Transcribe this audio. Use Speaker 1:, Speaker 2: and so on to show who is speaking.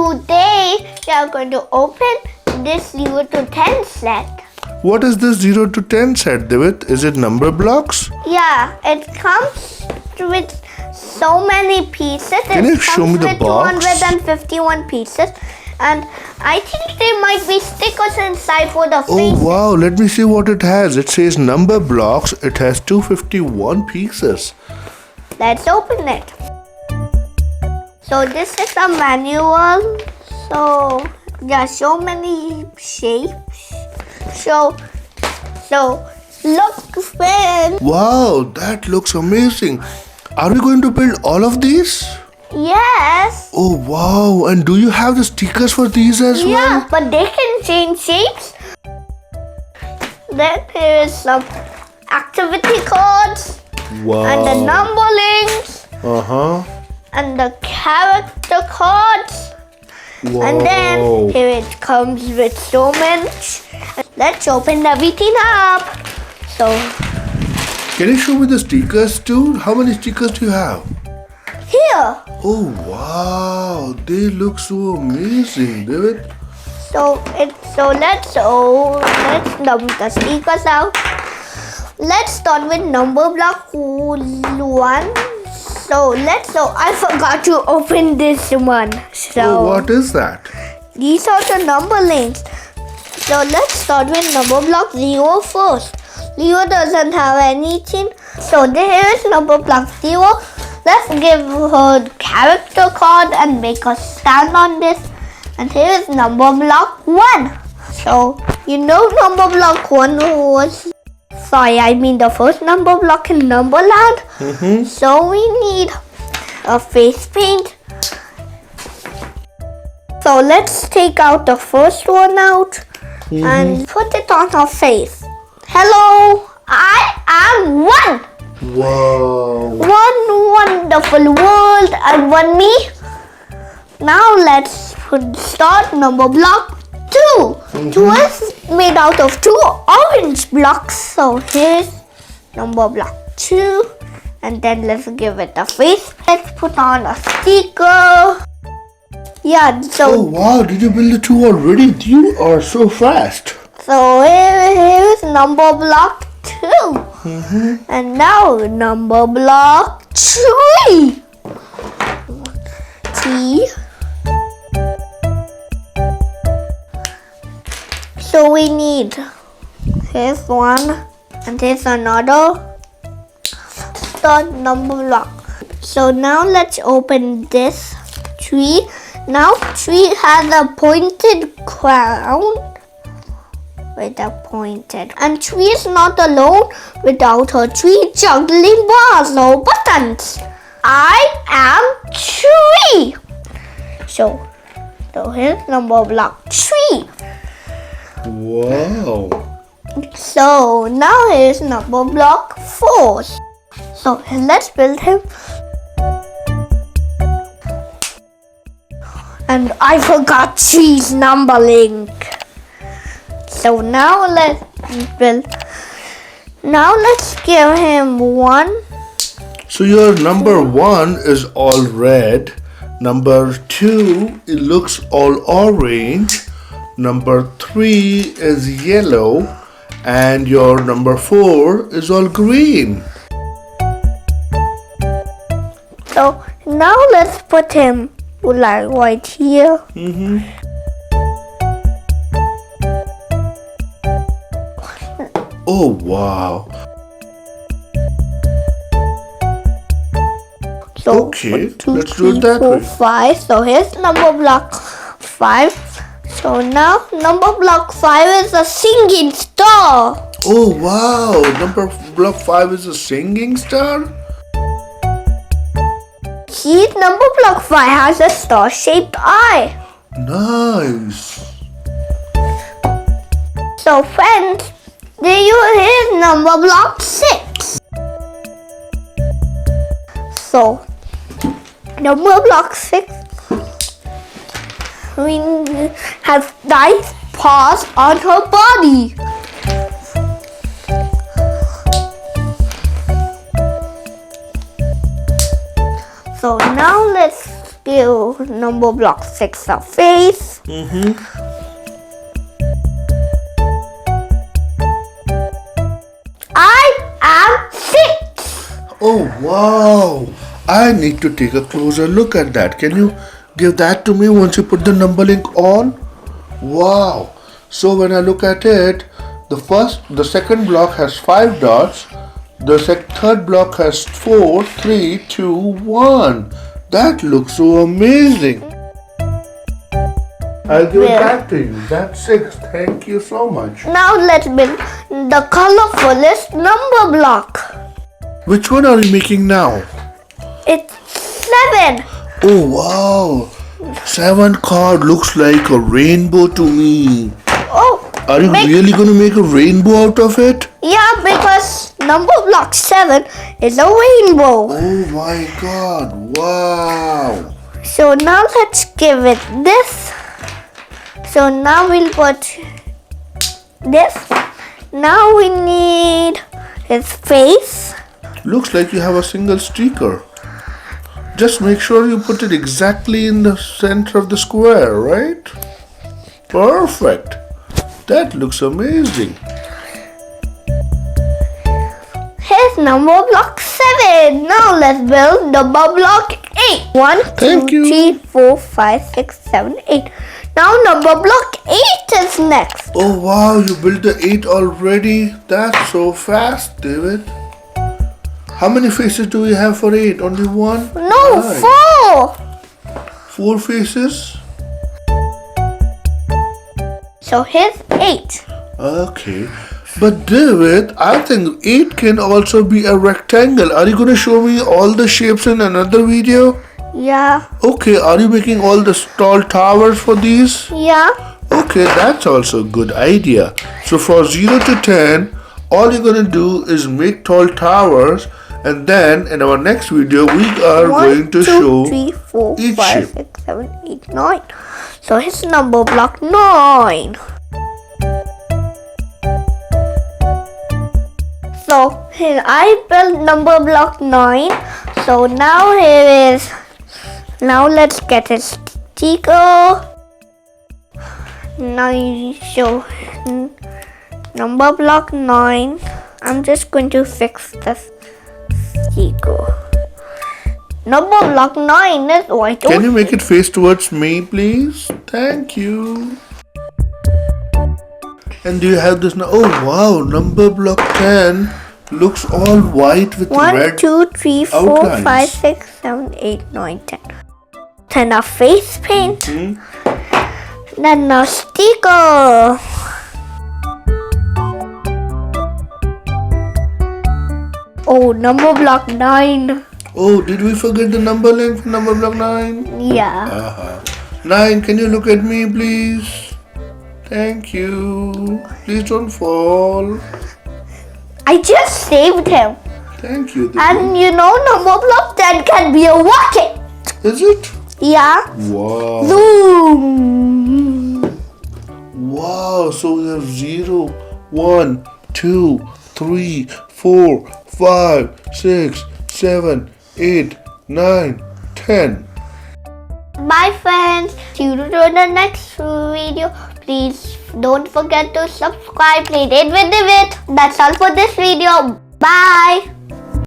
Speaker 1: today we are going to open this 0 to 10 set.
Speaker 2: What is this 0 to 10 set, Divit? Is it number blocks?
Speaker 1: Yeah, it comes with so many pieces.
Speaker 2: Can you show me the box?
Speaker 1: 251 pieces. And I think there might be stickers inside for the
Speaker 2: Oh
Speaker 1: face.
Speaker 2: wow, let me see what it has. It says number blocks. It has 251 pieces.
Speaker 1: Let's open it. So this is a manual. So there are so many shapes. So look, friend.
Speaker 2: Wow, that looks amazing. Are we going to build all of these?
Speaker 1: Yes.
Speaker 2: Oh wow, and do you have the stickers for these as well?
Speaker 1: Yeah, but they can change shapes. Then here is some activity cards.
Speaker 2: Wow.
Speaker 1: And the number links. And the character cards.
Speaker 2: Wow.
Speaker 1: And then here it comes with so much. Let's open everything up. So
Speaker 2: Can you show me the stickers too? How many stickers do you have?
Speaker 1: here.
Speaker 2: Oh wow, they look so amazing, David.
Speaker 1: So let's dump the stickers out. Let's start with number block 1. So I forgot to open this one. So
Speaker 2: Oh, what is that?
Speaker 1: these are the number links. So let's start with number block 0 first. 0 doesn't have anything. So here is number block 0. Let's give her character card and make her stand on this. And here is number block 1. So you know number block 1 was... Sorry, I mean the first number block in Numberland. So we need a face paint. So let's take out the first one out and put it on her face. Hello, I am one.
Speaker 2: Wow.
Speaker 1: One wonderful world and one me. Now let's start number block 2. 2 is made out of 2 orange blocks. So here's number block 2. And then let's give it a face. Let's put on a sticker. Yeah, so
Speaker 2: Oh wow, did you build the 2 already? You are so fast.
Speaker 1: So here's number block 2. And now number block 3. T. So we need, here's one and here's another. Start number block. So now let's open this tree. Now tree has a pointed crown. With a pointed. And tree is not alone without her 3 juggling bars or buttons. I am tree. So here's number block 3.
Speaker 2: Wow.
Speaker 1: So now here's number block 4. So let's build him. And I forgot tree's number link. So now let's build. Now let's give him 1.
Speaker 2: So your number 1 is all red. Number 2, it looks all orange. Number 3 is yellow. And your number 4 is all green.
Speaker 1: So now let's put him like right here.
Speaker 2: Oh wow.
Speaker 1: So
Speaker 2: Okay,
Speaker 1: 2,
Speaker 2: let's do
Speaker 1: 3,
Speaker 2: it that
Speaker 1: 4,
Speaker 2: way.
Speaker 1: 5. So here's number block 5. So now number block 5 is a singing star.
Speaker 2: Oh wow, number block 5 is a singing star?
Speaker 1: See, number block 5 has a star-shaped eye.
Speaker 2: Nice.
Speaker 1: So friends, there you here's number block 6. So number block 6, we have nice paws on her body. So now let's give give number block 6 a face. I am 6.
Speaker 2: Oh wow! I need to take a closer look at that. Can you give that to me once you put the number link on? Wow! So when I look at it, the second block has 5 dots. The third block has 4, 3, 2, 1. That looks so amazing. I'll give it back to you. That's 6. Thank you so much.
Speaker 1: Now let's build the colorfulest number block.
Speaker 2: Which one are you making now?
Speaker 1: It's 7.
Speaker 2: Oh wow! 7 card looks like a rainbow to me.
Speaker 1: Oh,
Speaker 2: Are you really going to make a rainbow out of it?
Speaker 1: yeah, because number block 7 is a rainbow.
Speaker 2: Oh my god! Wow!
Speaker 1: So now let's give it this. So now we'll put this. Now we need his face.
Speaker 2: Looks like you have a single sticker. Just make sure you put it exactly in the center of the square, right? Perfect. That looks amazing.
Speaker 1: Here's number block 7. Now let's build number block 8. 1,
Speaker 2: Thank
Speaker 1: 2,
Speaker 2: you.
Speaker 1: 3, 4, 5, 6, 7, 8. Now number block 8 is next.
Speaker 2: Oh wow, you built the 8 already? That's so fast, David. How many faces do we have for 8? Only one?
Speaker 1: No,
Speaker 2: Nice.
Speaker 1: 4.
Speaker 2: 4 faces?
Speaker 1: So here's 8.
Speaker 2: Okay. But David, I think 8 can also be a rectangle. Are you going to show me all the shapes in another video?
Speaker 1: Yeah.
Speaker 2: Okay, are you making all the tall towers for these?
Speaker 1: Yeah.
Speaker 2: Okay, that's also a good idea. So for 0 to 10, all you're going to do is make tall towers, and then in our next video, we are
Speaker 1: 1,
Speaker 2: going to
Speaker 1: 2,
Speaker 2: show
Speaker 1: 3, 4,
Speaker 2: each
Speaker 1: 5,
Speaker 2: shape.
Speaker 1: 6, 7, 8, 9. So here's number block 9. So here I built number block 9. So now here is. Now let's get a sticker. Now you show number block 9. I'm just going to fix this sticker. Number block 9 is white.
Speaker 2: Can you make it face towards me, please? Thank you. And do you have this now? Oh wow, number block 10 looks all white with
Speaker 1: 1,
Speaker 2: red
Speaker 1: 2, 3, 4,
Speaker 2: outlines.
Speaker 1: 5, 6, 7, 8, 9, 10. Then a face paint. Then a sticker. Oh, number block 9.
Speaker 2: Oh, did we forget the number link for number block 9?
Speaker 1: Yeah.
Speaker 2: 9, can you look at me, please? Thank you. Please don't fall.
Speaker 1: I just saved him.
Speaker 2: Thank you. David.
Speaker 1: And you know, number block 10 can be a rocket.
Speaker 2: Is it?
Speaker 1: Yeah.
Speaker 2: Wow.
Speaker 1: Zoom.
Speaker 2: Wow. So we have 0, 1, 2, 3, 4, 5, 6, 7, 8, 9, 10.
Speaker 1: Bye friends. See you in the next video. Please don't forget to subscribe. Play Date with Divit. That's all for this video. Bye.